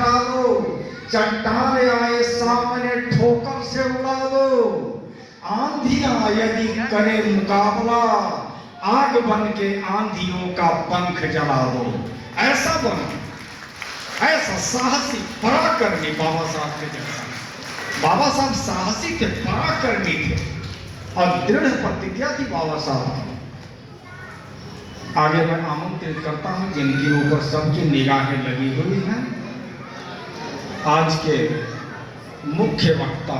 करा दो, चट्टान आए सामने ठोकर से उड़ा दो, आंधियां यदि करे मुकाबला, आग बन के आंधियों का पंख जला दो। ऐसा बना, ऐसा साहसी पराक्रमी बाबा साहब के जैसा। बाबा साहब साहसी थे, पराक्रमी थे और दृढ़ प्रतिज्ञा थी बाबा साहब। आगे मैं आमंत्रित करता हूं जिनके ऊपर सबकी निगाहें लगी हुई हैं, आज के मुख्य वक्ता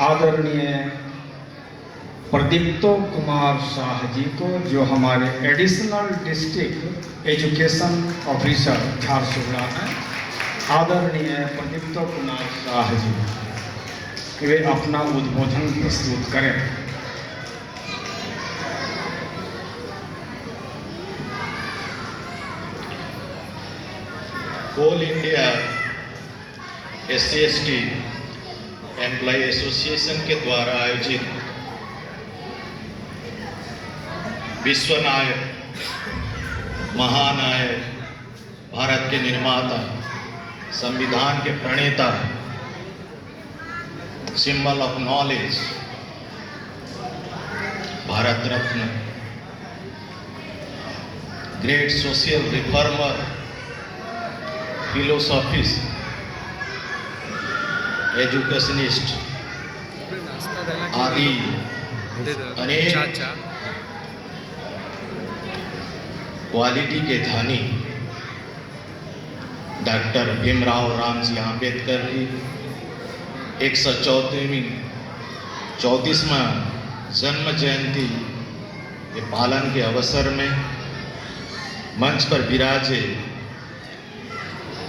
आदरणीय प्रदीप्तो कुमार शाह जी को, जो हमारे additional district education officer Jharsuguda हैं। आदरणीय प्रदीप्तो कुमार शाह जी वे अपना उद्बोधन प्रस्तुत करें। All India SC/ST employ association के द्वारा आयोजित विश्वनायक, महानायक, भारत के निर्माता, संविधान के प्रणेता, symbol of knowledge, Bharat Ratna, great social reformer, philosophist, educationist आदि अनेक क्वालिटी के धनी डॉक्टर भीमराव रामजी आंबेडकर की 134वां जन्म जयंती के पालन के अवसर में मंच पर विराजे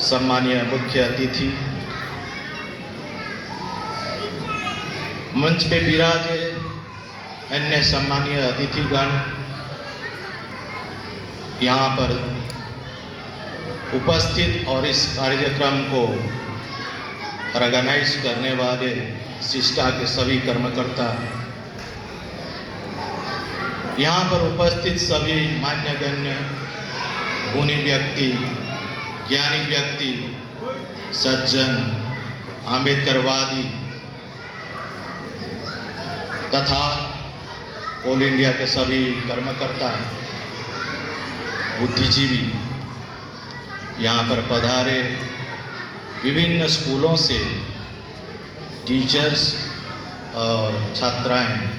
सम्मानीय मुख्य अतिथि, मंच पे विराजे अन्य सम्मानीय अतिथिगण, यहाँ पर उपस्थित और इस कार्यक्रम को ऑर्गेनाइज करने वाले शिष्टा के सभी कर्मकर्ता, यहाँ पर उपस्थित सभी मान्यगण्य गुणी व्यक्ति, ज्ञानी व्यक्ति, सज्जन, आंबेडकरवादी तथा ऑल इंडिया के सभी कर्मकर्ता, बुद्धिजीवी यहाँ पर पधारे, विभिन्न स्कूलों से टीचर्स और छात्राएं,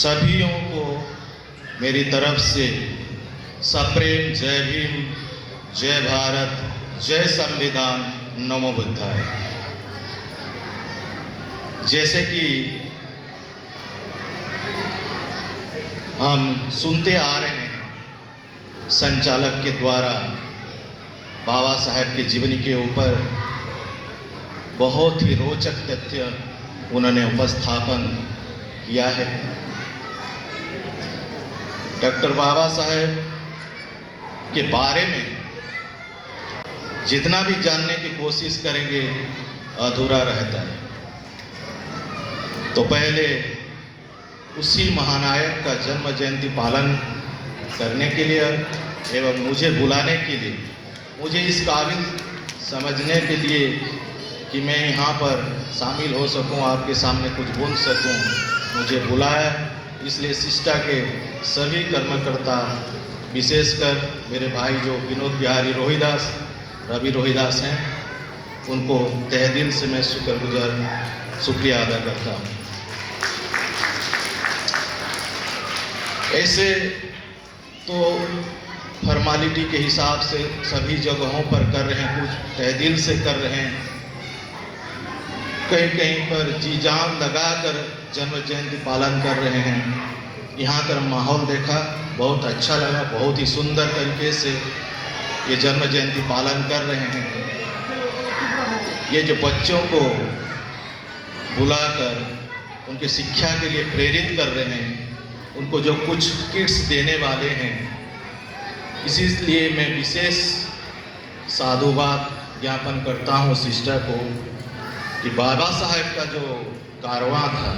सभियों को मेरी तरफ से सप्रेम जय भीम, जय भारत, जय संविधान, नमो बुद्धाय। जैसे कि हम सुनते आ रहे हैं, संचालक के द्वारा बाबा साहेब के जीवनी के ऊपर बहुत ही रोचक तथ्य उन्होंने उपस्थापन किया है। डॉक्टर बाबा साहेब के बारे में जितना भी जानने की कोशिश करेंगे अधूरा रहता है। तो पहले उसी महानायक का जन्म जयंती पालन करने के लिए एवं मुझे बुलाने के लिए, मुझे इस काबिल समझने के लिए कि मैं यहाँ पर शामिल हो सकूँ, आपके सामने कुछ बोल सकूँ, मुझे बुलाया। इसलिए शिष्टा के सभी कर्मकर्ता, विशेषकर मेरे भाई जो विनोद बिहारी रोहिदास, रवि रोहिदास हैं, उनको तहे दिल से मैं शुक्रिया अदा करता हूँ। ऐसे तो फॉर्मेलिटी के हिसाब से सभी जगहों पर कर रहे हैं, कुछ तहे दिल से कर रहे हैं, कहीं कहीं पर जी जान लगाकर जन्म जयंती पालन कर रहे हैं। यहाँ का माहौल देखा, बहुत अच्छा लगा, बहुत ही सुंदर तरीके से ये जन्म जयंती पालन कर रहे हैं। ये जो बच्चों को बुलाकर उनके शिक्षा के लिए प्रेरित कर रहे हैं, उनको जो कुछ किट्स देने वाले हैं, इसलिए मैं विशेष साधुवाद ज्ञापन करता हूँ सिस्टर को कि बाबा साहेब का जो कारवां था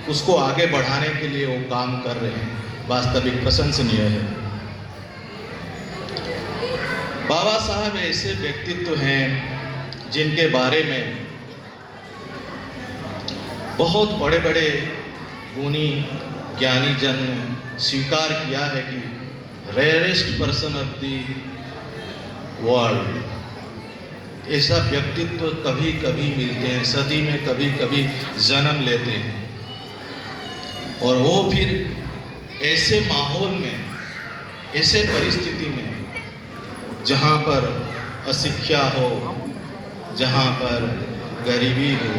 उसको आगे बढ़ाने के लिए वो काम कर रहे हैं, वास्तविक प्रशंसनीय है। बाबा साहब ऐसे व्यक्तित्व हैं जिनके बारे में बहुत बड़े बड़े गुणी ज्ञानी जन ने स्वीकार किया है कि rarest person of the world. ऐसा व्यक्तित्व कभी कभी मिलते हैं, सदी में कभी कभी जन्म लेते हैं, और वो फिर ऐसे माहौल में, ऐसे परिस्थिति में जहाँ पर अशिक्षा हो, जहाँ पर गरीबी हो,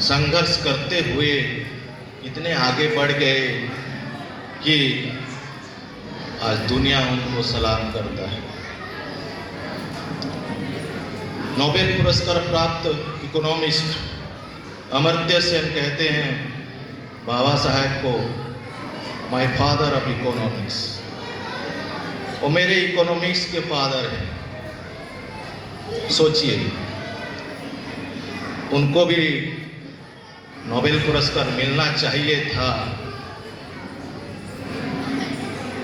संघर्ष करते हुए इतने आगे बढ़ गए कि आज दुनिया उनको सलाम करता है। नोबेल पुरस्कार प्राप्त इकोनॉमिस्ट अमर्त्य सेन कहते हैं बाबा साहेब को माय फादर ऑफ इकोनॉमिक्स, वो मेरे इकोनॉमिक्स के फादर हैं। सोचिए, उनको भी नोबेल पुरस्कार मिलना चाहिए था।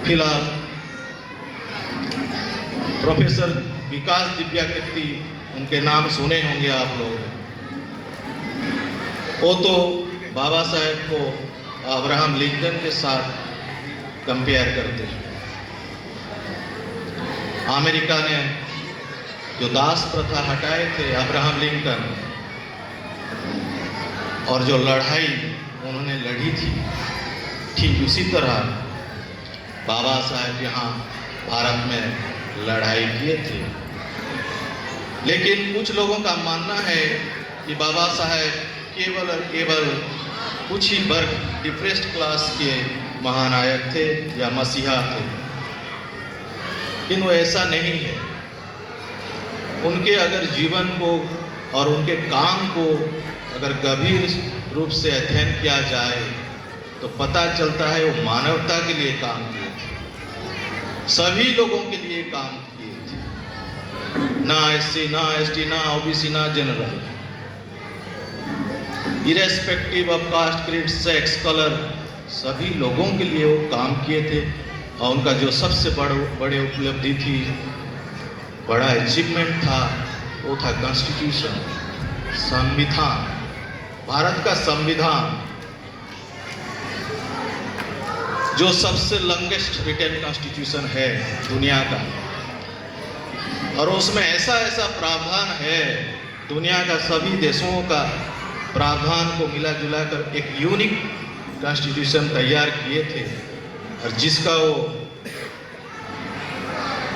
फिलहाल प्रोफेसर विकास दिव्या कीर्ति, उनके नाम सुने होंगे आप लोग। वो तो बाबा साहेब को अब्राहम लिंकन के साथ कंपेयर करते हैं। अमेरिका ने जो दास प्रथा हटाए थे अब्राहम लिंकन, और जो लड़ाई उन्होंने लड़ी थी, ठीक उसी तरह बाबा साहेब यहाँ भारत में लड़ाई किए थे। लेकिन कुछ लोगों का मानना है कि बाबा साहेब केवल और केवल कुछ ही वर्ग, डिप्रेस्ड क्लास के महानायक थे या मसीहा थे, लेकिन वो ऐसा नहीं है। उनके अगर जीवन को और उनके काम को अगर गंभीर रूप से अध्ययन किया जाए तो पता चलता है वो मानवता के लिए काम किए थे, सभी लोगों के लिए काम किए थे, ना एससी, ना एसटी, ना ओबीसी, ना general, irrespective of caste, creed, sex, colour, सभी लोगों के लिए वो काम किए थे। और उनका जो सबसे बड़े उपलब्धि थी, बड़ा अचीवमेंट था, वो था कॉन्स्टिट्यूशन, संविधान, भारत का संविधान, जो सबसे लॉन्गेस्ट रिटन कॉन्स्टिट्यूशन है दुनिया का। और उसमें ऐसा ऐसा प्रावधान है, दुनिया का सभी देशों का प्रावधान को मिला जुला कर एक यूनिक कॉन्स्टिट्यूशन तैयार किए थे, और जिसका वो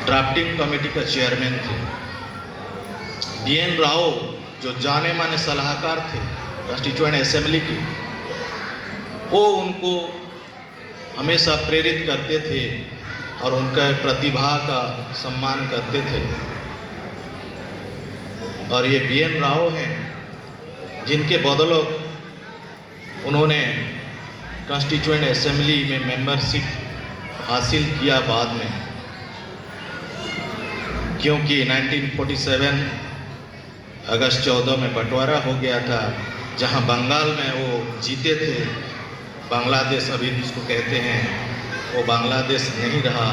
ड्राफ्टिंग कमेटी का चेयरमैन थे। BN राव, जो जाने माने सलाहकार थे कॉन्स्टिट्यूएंट असेंबली के, वो उनको हमेशा प्रेरित करते थे और उनका प्रतिभा का सम्मान करते थे। और ये BN राव हैं जिनके बदौलत उन्होंने कॉन्स्टिट्यूएंट असेंबली में मेंबरशिप हासिल किया बाद में, क्योंकि 1947 अगस्त 14 में बंटवारा हो गया था, जहां बंगाल में वो जीते थे। बांग्लादेश अभी जिसको कहते हैं, वो बांग्लादेश नहीं रहा,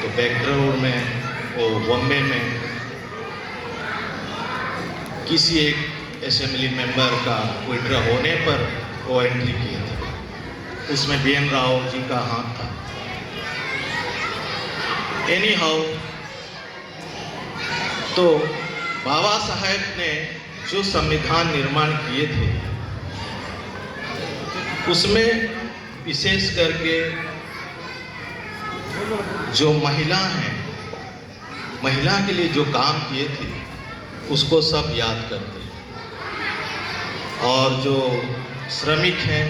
तो बेंगलुरु में, वो बॉम्बे में किसी एक असेंबली मेंबर का विड्रॉ होने पर वो एंट्री किए थे। उसमें BN राव जी का हाथ था। एनी हाउ, तो बाबा साहेब ने जो संविधान निर्माण किए थे, उसमें विशेष करके जो महिला हैं, महिला के लिए जो काम किए थे उसको सब याद करते हैं। और जो श्रमिक हैं,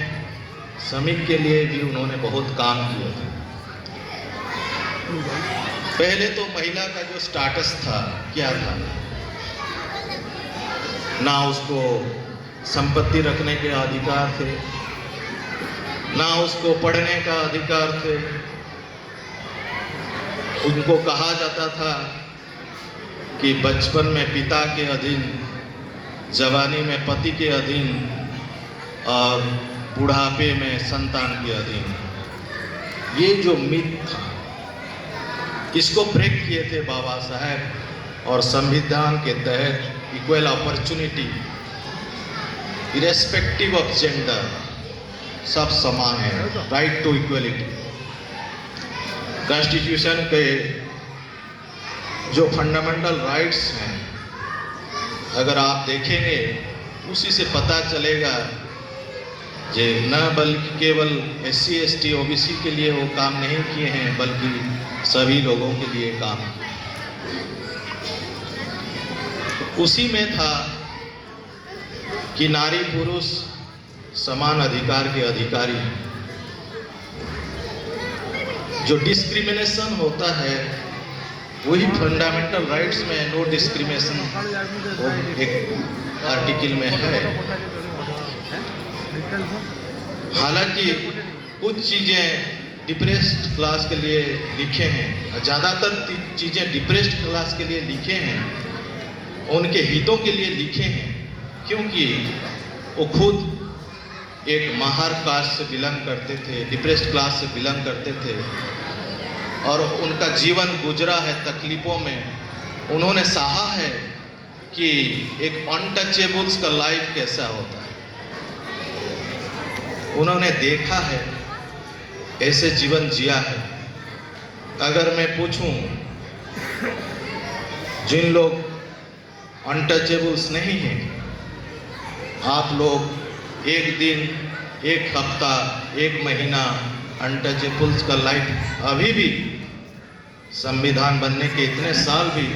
श्रमिक के लिए भी उन्होंने बहुत काम किया था। पहले तो महिला का जो स्टेटस था, क्या था, ना उसको संपत्ति रखने के अधिकार थे, ना उसको पढ़ने का अधिकार थे। उनको कहा जाता था कि बचपन में पिता के अधीन, जवानी में पति के अधीन, और बुढ़ापे में संतान के अधीन। ये जो मिथ था, इसको ब्रेक किए थे बाबा साहेब, और संविधान के तहत equal opportunity, irrespective of gender, सब समान है, राइट टू इक्वलिटी। कॉन्स्टिट्यूशन के जो फंडामेंटल राइट्स हैं, अगर आप देखेंगे उसी से पता चलेगा जे न बल्कि केवल SC ST OBC के लिए वो काम नहीं किए हैं, बल्कि सभी लोगों के लिए काम किए। उसी में था कि नारी पुरुष समान अधिकार के अधिकारी। जो डिस्क्रिमिनेशन होता है वही फंडामेंटल राइट्स में नो डिस्क्रिमिनेशन एक आर्टिकल में है। हालांकि कुछ चीज़ें डिप्रेस्ड क्लास के लिए लिखे हैं, ज़्यादातर चीज़ें डिप्रेस्ड क्लास के लिए लिखे हैं, उनके हितों के लिए लिखे हैं, क्योंकि वो खुद एक महार कास्ट से बिलोंग करते थे, डिप्रेस्ड क्लास से बिलोंग करते थे, और उनका जीवन गुजरा है तकलीफ़ों में। उन्होंने सहा है कि एक अनटचेबल्स का लाइफ कैसा होता है, उन्होंने देखा है, ऐसे जीवन जिया है। अगर मैं पूछूं, जिन लोग अनटचेबल्स नहीं हैं, आप लोग एक दिन, एक हफ्ता, एक महीना अनटचेबल्स का लाइफ अभी भी संविधान बनने के इतने साल भी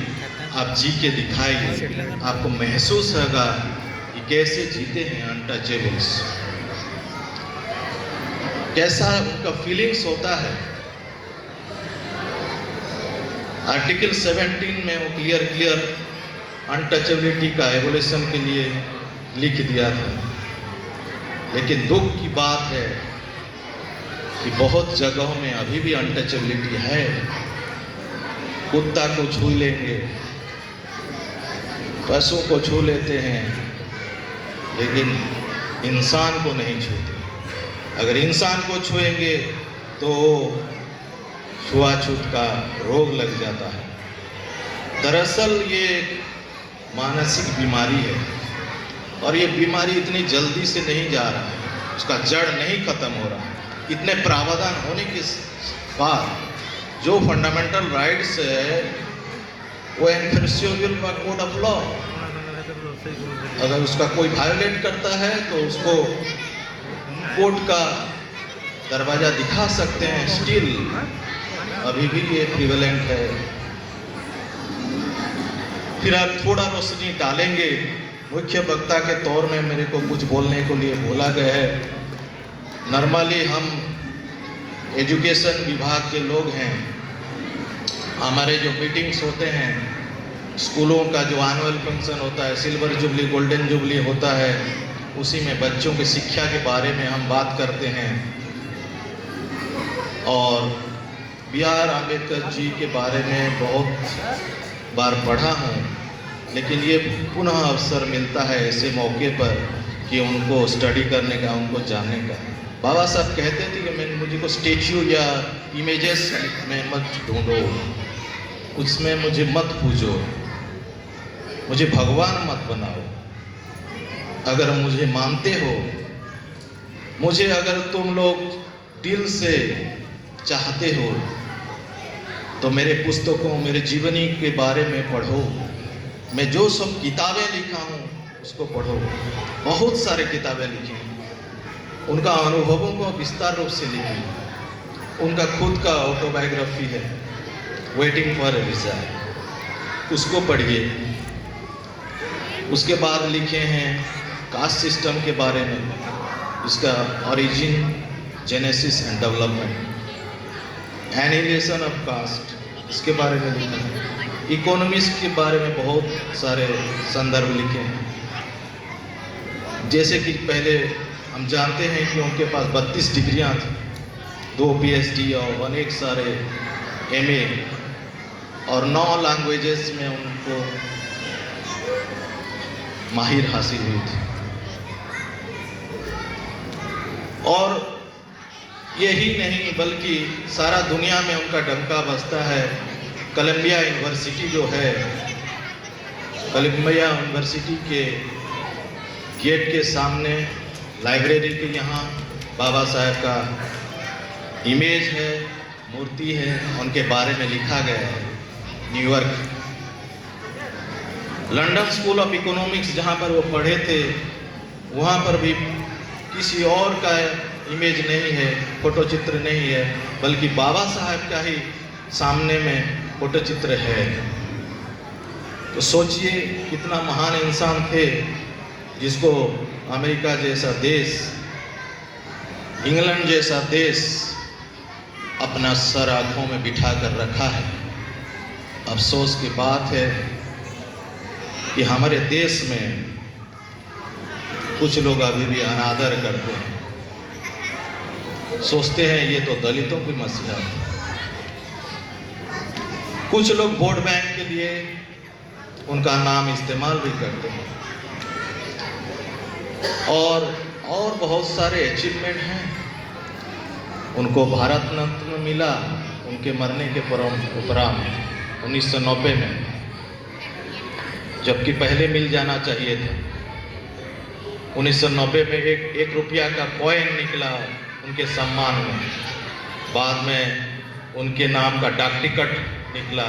आप जी के दिखाइए, आपको महसूस होगा कि कैसे जीते हैं अनटचेबल्स, कैसा उनका फीलिंग्स होता है। आर्टिकल 17 में वो क्लियर अनटचेबिलिटी का एवोल्यूशन के लिए लिख दिया था। लेकिन दुख की बात है कि बहुत जगहों में अभी भी अनटचेबिलिटी है। कुत्ता को छू लेंगे, पशु को छू लेते हैं, लेकिन इंसान को नहीं छूते। अगर इंसान को छुएंगे तो छुआछूत का रोग लग जाता है। दरअसल ये मानसिक बीमारी है, और ये बीमारी इतनी जल्दी से नहीं जा रहा है, उसका जड़ नहीं खत्म हो रहा है। इतने प्रावधान होने के बाद जो फंडामेंटल राइट्स है वो enforceable bye code of law. अगर उसका कोई वायोलेट करता है तो उसको कोर्ट का दरवाजा दिखा सकते हैं। स्टिल अभी भी ये प्रिवेलेंट है। फिर आप थोड़ा रोशनी डालेंगे। मुख्य वक्ता के तौर में मेरे को कुछ बोलने को लिए बोला गया है। नॉर्मली हम एजुकेशन विभाग के लोग हैं, हमारे जो मीटिंग्स होते हैं, स्कूलों का जो एनुअल फंक्शन होता है, सिल्वर जुबली, गोल्डन जुबली होता है, उसी में बच्चों की शिक्षा के बारे में हम बात करते हैं। और B.R. अम्बेडकर जी के बारे में बहुत बार पढ़ा हूँ, लेकिन ये पुनः अवसर मिलता है ऐसे मौके पर कि उनको स्टडी करने का, उनको जानने का। बाबा साहब कहते थे कि मैं मुझे को स्टेच्यू या इमेजेस में मत ढूंढो, उसमें मुझे मत पूजो, मुझे भगवान मत बनाओ। अगर मुझे मानते हो, मुझे अगर तुम लोग दिल से चाहते हो, तो मेरे पुस्तकों, मेरे जीवनी के बारे में पढ़ो। मैं जो सब किताबें लिखा हूँ उसको पढ़ो। बहुत सारे किताबें लिखी, उनका अनुभवों को विस्तार रूप से लिखी। उनका खुद का ऑटोबायोग्राफी है, वेटिंग फॉर ए वीज़ा, उसको पढ़िए। उसके बाद लिखे हैं कास्ट सिस्टम के बारे में, इसका origin, genesis and development, annihilation of caste, इसके बारे में लिखा है। इकोनॉमिक्स के बारे में बहुत सारे संदर्भ लिखे हैं। जैसे कि पहले हम जानते हैं कि उनके पास 32 डिग्रियाँ थी, 2 PhD और अनेक सारे MA, और 9 लैंग्वेजेस में उनको माहिर हासिल हुई थी। और यही नहीं बल्कि सारा दुनिया में उनका डंका बजता है कोलंबिया यूनिवर्सिटी जो है, कोलंबिया यूनिवर्सिटी के गेट के सामने लाइब्रेरी के यहाँ बाबा साहब का इमेज है, मूर्ति है, उनके बारे में लिखा गया है। New York, London school of economics जहाँ पर वो पढ़े थे, वहाँ पर भी किसी और का इमेज नहीं है, फोटो चित्र नहीं है, बल्कि बाबा साहब का ही सामने में फोटो चित्र है। तो सोचिए कितना महान इंसान थे, जिसको अमेरिका जैसा देश, इंग्लैंड जैसा देश अपना सर आंखों में बिठा कर रखा है। अफसोस की बात है कि हमारे देश में कुछ लोग अभी भी अनादर करते हैं, सोचते हैं ये तो दलितों की मसीहा है। कुछ लोग वोट बैंक के लिए उनका नाम इस्तेमाल भी करते हैं, और बहुत सारे अचीवमेंट हैं। उनको भारत रत्न मिला उनके मरने के उपरांत 1990 में, जबकि पहले मिल जाना चाहिए था। 1990 में एक रुपया का कॉइन निकला उनके सम्मान में, बाद में उनके नाम का डाक टिकट निकला,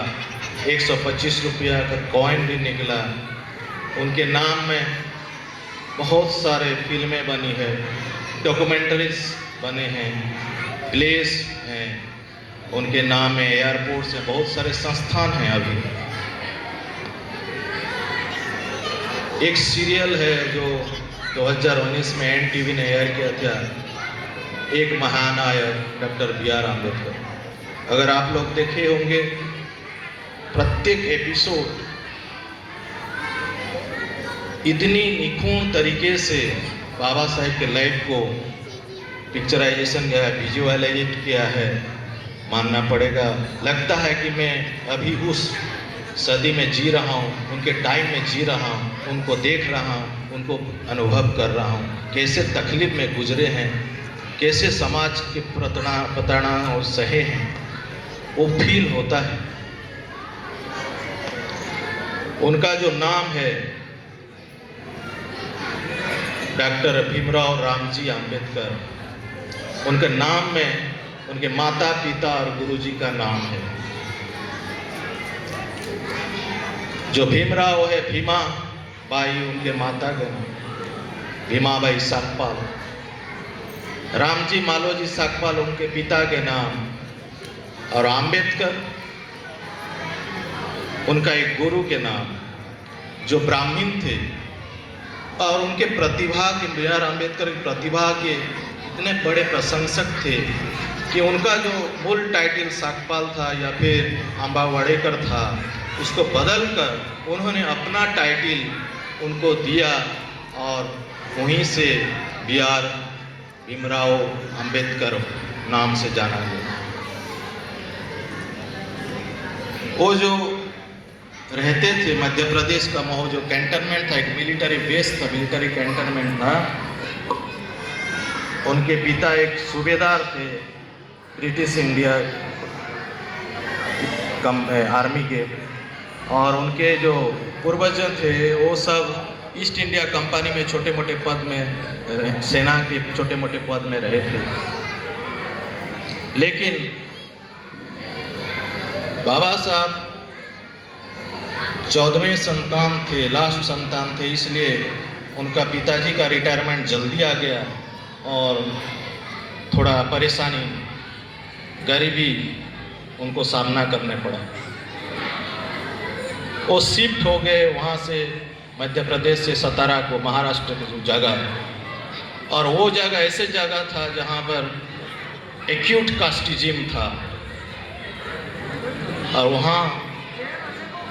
125 रुपया का कॉइन भी निकला। उनके नाम में बहुत सारे फिल्में बनी है, डॉक्यूमेंट्रीज बने हैं, प्लेस हैं, उनके नाम में एयरपोर्ट से बहुत सारे संस्थान हैं। अभी एक सीरियल है जो 2019 में NTV ने एयर किया था, एक महानायक डॉक्टर BR अम्बेडकर। अगर आप लोग देखे होंगे, प्रत्येक एपिसोड इतनी निखुण तरीके से बाबा साहेब के लाइफ को पिक्चराइजेशन किया है, विजुअलाइज किया है, मानना पड़ेगा। लगता है कि मैं अभी उस सदी में जी रहा हूँ, उनके टाइम में जी रहा हूँ, उनको देख रहा हूँ, उनको अनुभव कर रहा हूँ, कैसे तकलीफ में गुजरे हैं, कैसे समाज के प्रताड़ना और सहे हैं, वो फील होता है। उनका जो नाम है डॉक्टर भीमराव रामजी आम्बेडकर, उनके नाम में उनके माता पिता और गुरुजी का नाम है। जो भीमराव है, भीमा बाई उनके माता का नाम, भीमाबाई साकपाल। रामजी मालोजी साकपाल उनके पिता के नाम, और आम्बेडकर उनका एक गुरु के नाम, जो ब्राह्मण थे। और उनके प्रतिभा के, BR अम्बेडकर की प्रतिभा के इतने बड़े प्रशंसक थे कि उनका जो मूल टाइटल साकपाल था या फिर अम्बावड़ेकर था, उसको बदलकर उन्होंने अपना टाइटल उनको दिया और वहीं से BR भीमराव अम्बेडकर नाम से जाना गया। वो जो रहते थे मध्य प्रदेश का महो, जो कैंटनमेंट था, एक मिलिट्री बेस था, मिलिट्री कैंटनमेंट था। उनके पिता एक सूबेदार थे ब्रिटिश इंडिया आर्मी के, और उनके जो पूर्वज थे वो सब ईस्ट इंडिया कंपनी में छोटे मोटे पद में, सेना के छोटे मोटे पद में रहे थे। लेकिन बाबा साहब 14वें संतान थे, लास्ट संतान थे, इसलिए उनका पिताजी का रिटायरमेंट जल्दी आ गया और थोड़ा परेशानी, गरीबी उनको सामना करने पड़ा। वो शिफ्ट हो गए वहाँ से मध्य प्रदेश से सतारा को, महाराष्ट्र की जो जगह, और वो जगह ऐसे जगह था जहाँ पर एक्यूट कास्टिज्म था, और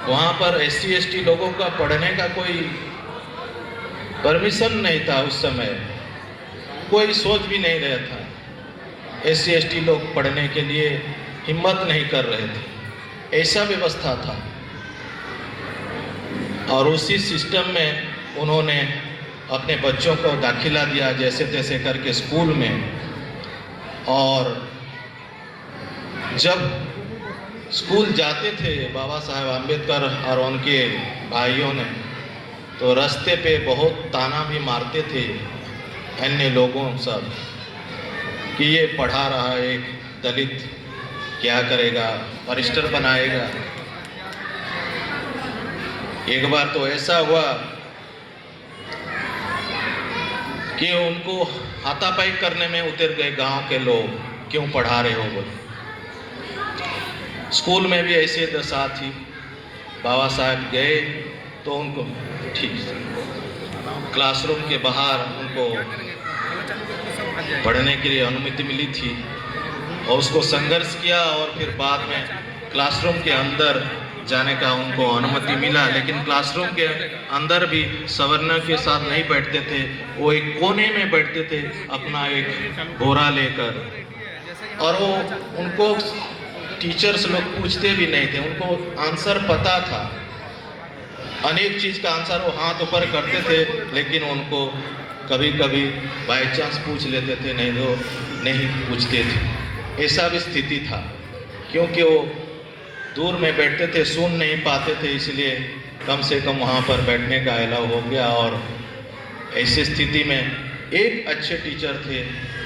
वहाँ पर SC/ST लोगों का पढ़ने का कोई परमिशन नहीं था। उस समय कोई सोच भी नहीं रहा था, SC/ST लोग पढ़ने के लिए हिम्मत नहीं कर रहे थे, ऐसा व्यवस्था था। और उसी सिस्टम में उन्होंने अपने बच्चों को दाखिला दिया जैसे तैसे करके स्कूल में, और जब स्कूल जाते थे बाबा साहेब आम्बेडकर और उनके भाइयों ने, तो रास्ते पे बहुत ताना भी मारते थे अन्य लोगों सब कि ये पढ़ा रहा है एक दलित, क्या करेगा, बैरिस्टर बनाएगा। एक बार तो ऐसा हुआ कि उनको हाथापाई करने में उतर गए गांव के लोग, क्यों पढ़ा रहे हो बोले। स्कूल में भी ऐसी दशा थी, बाबा साहब गए तो उनको ठीक क्लासरूम के बाहर उनको पढ़ने के लिए अनुमति मिली थी और उसको संघर्ष किया और फिर बाद में क्लासरूम के अंदर जाने का उनको अनुमति मिला। लेकिन क्लासरूम के अंदर भी सवर्ण के साथ नहीं बैठते थे, वो एक कोने में बैठते थे अपना एक बोरा लेकर, और वो उनको टीचर्स लोग पूछते भी नहीं थे, उनको आंसर पता था, अनेक चीज़ का आंसर वो हाथ ऊपर करते थे, लेकिन उनको कभी कभी बाई चांस पूछ लेते थे, नहीं तो नहीं पूछते थे। ऐसा भी स्थिति था क्योंकि वो दूर में बैठते थे, सुन नहीं पाते थे, इसलिए कम से कम वहाँ पर बैठने का अलाउ हो गया। और ऐसी स्थिति में एक अच्छे टीचर थे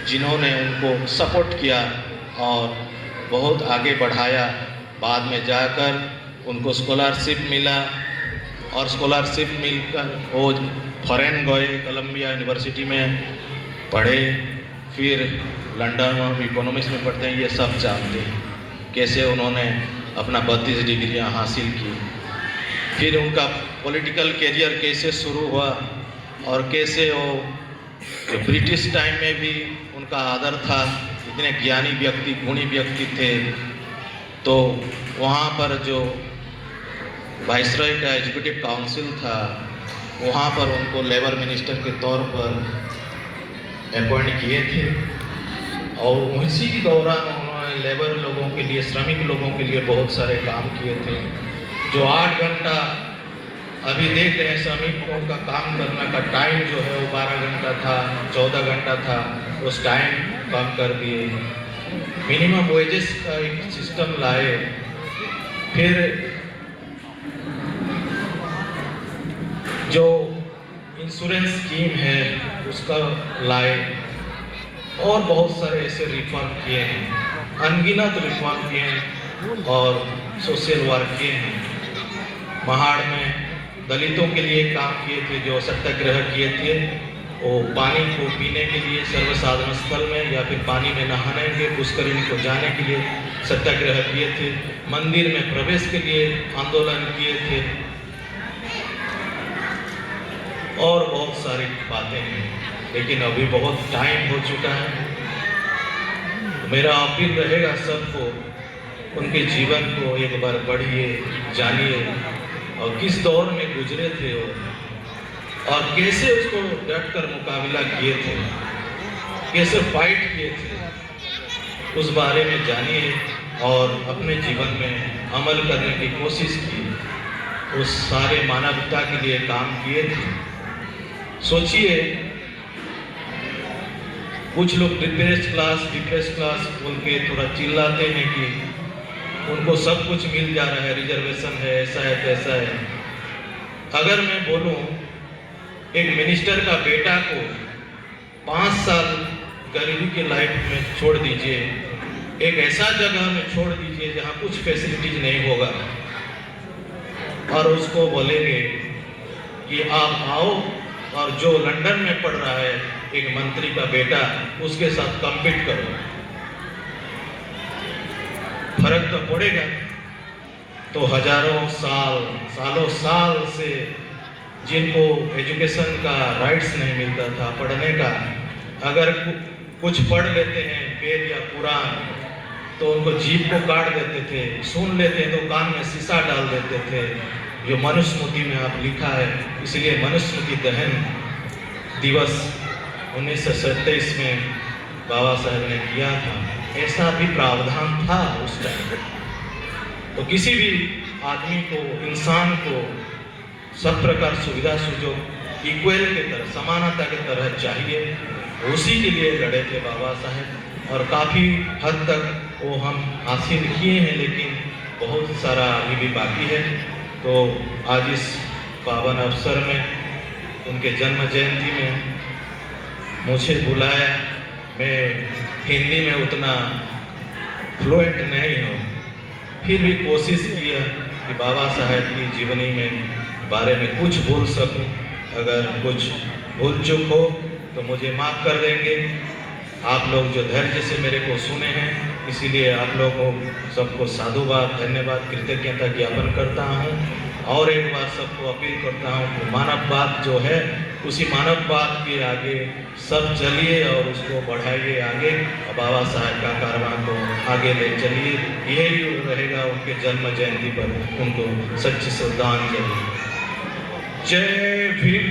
जिन्होंने उनको सपोर्ट किया और बहुत आगे बढ़ाया। बाद में जाकर उनको स्कॉलरशिप मिला और स्कॉलरशिप मिलकर वो फॉरेन गए, कोलंबिया यूनिवर्सिटी में पढ़े, फिर लंदन में इकोनॉमिक्स में पढ़ते हैं। ये सब जानते हैं कैसे उन्होंने अपना 32 डिग्रियाँ हासिल की, फिर उनका पॉलिटिकल कैरियर कैसे शुरू हुआ और कैसे वो जो ब्रिटिश टाइम में भी उनका आदर था, इतने ज्ञानी व्यक्ति, गुणी व्यक्ति थे, तो वहाँ पर जो वाइसरॉय का एजुकेटिव काउंसिल था, वहाँ पर उनको लेबर मिनिस्टर के तौर पर अपॉइंट किए थे और उसी के दौरान उन्होंने लेबर लोगों के लिए, श्रमिक लोगों के लिए बहुत सारे काम किए थे। जो 8 घंटा अभी देख रहे हैं श्रमिकों का काम करने का टाइम जो है वो 12 घंटा था, 14 घंटा था, उस टाइम कम कर दिए। मिनिमम वेजेस का एक सिस्टम लाए, फिर जो इंश्योरेंस स्कीम है उसका लाए और बहुत सारे ऐसे रिफॉर्म किए हैं, अनगिनत रिफॉर्म किए हैं और सोशल वर्क किए हैं। महाड़ में दलितों के लिए काम किए थे, जो सत्याग्रह किए थे, वो पानी को पीने के लिए सर्वसाधारण स्थल में या फिर पानी में नहाने के, पुष्करिणी को जाने के लिए सत्याग्रह किए थे। मंदिर में प्रवेश के लिए आंदोलन किए थे और बहुत सारी बातें हैं। लेकिन अभी बहुत टाइम हो चुका है, तो मेरा अपील रहेगा सबको, उनके जीवन को एक बार पढ़िए, जानिए और किस दौर में गुजरे थे वो और कैसे उसको डट कर मुकाबला किए थे, कैसे फाइट किए थे, उस बारे में जानिए और अपने जीवन में अमल करने की कोशिश की। उस सारे मानवता के लिए काम किए थे। सोचिए, कुछ लोग डिप्रेस क्लास बोल के थोड़ा चिल्लाते हैं कि उनको सब कुछ मिल जा रहा है, रिजर्वेशन है, ऐसा है, तैसा है। अगर मैं बोलूं एक मिनिस्टर का बेटा को 5 साल गरीबी के लाइफ में छोड़ दीजिए, एक ऐसा जगह में छोड़ दीजिए जहां कुछ फैसिलिटीज नहीं होगा, और उसको बोलेंगे कि आप आओ और जो लंदन में पढ़ रहा है एक मंत्री का बेटा, उसके साथ कम्पीट करो, फर्क तो पड़ेगा। तो हजारों सालों साल से जिनको एजुकेशन का राइट्स नहीं मिलता था, पढ़ने का, अगर कुछ पढ़ लेते हैं वेद या पुराण तो उनको जीभ को काट देते थे, सुन लेते हैं तो कान में शीशा डाल देते थे, जो मनुस्मृति में आप लिखा है। इसलिए मनुस्मृति दहन दिवस 1927 में बाबा साहब ने किया था। ऐसा भी प्रावधान था उस टाइम। तो किसी भी आदमी को, इंसान को सब प्रकार सुविधा सुजोग इक्वल के तरह, समानता के तरह चाहिए। उसी के लिए लड़े थे बाबा साहब और काफ़ी हद तक वो हम हासिल किए हैं। लेकिन बहुत सारा अभी भी बाकी है। तो आज इस पावन अवसर में, उनके जन्म जयंती में मुझे बुलाया। मैं हिंदी में उतना फ्लुएंट नहीं हूँ, फिर भी कोशिश किया कि बाबा साहेब की जीवनी में बारे में कुछ बोल सकूं। अगर कुछ भूल चूक हो तो मुझे माफ़ कर देंगे। आप लोग जो धैर्य से मेरे को सुने हैं, इसीलिए आप लोगों सबको साधुवाद, धन्यवाद, कृतज्ञता ज्ञापन करता हूँ। और एक बार सबको अपील करता हूँ कि मानववाद जो है, उसी मानववाद के आगे सब चलिए और उसको बढ़ाइए आगे, और बाबा साहेब का कारवां को आगे ले चलिए। यही रहेगा उनके जन्म जयंती पर उनको सच्ची श्रद्धांजलि। जय भीम,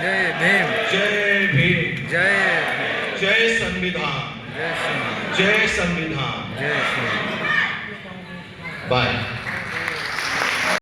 जय भीम, जय भीम, जय जय संविधान, जय श्री जय संविधान। जय श्री बाय।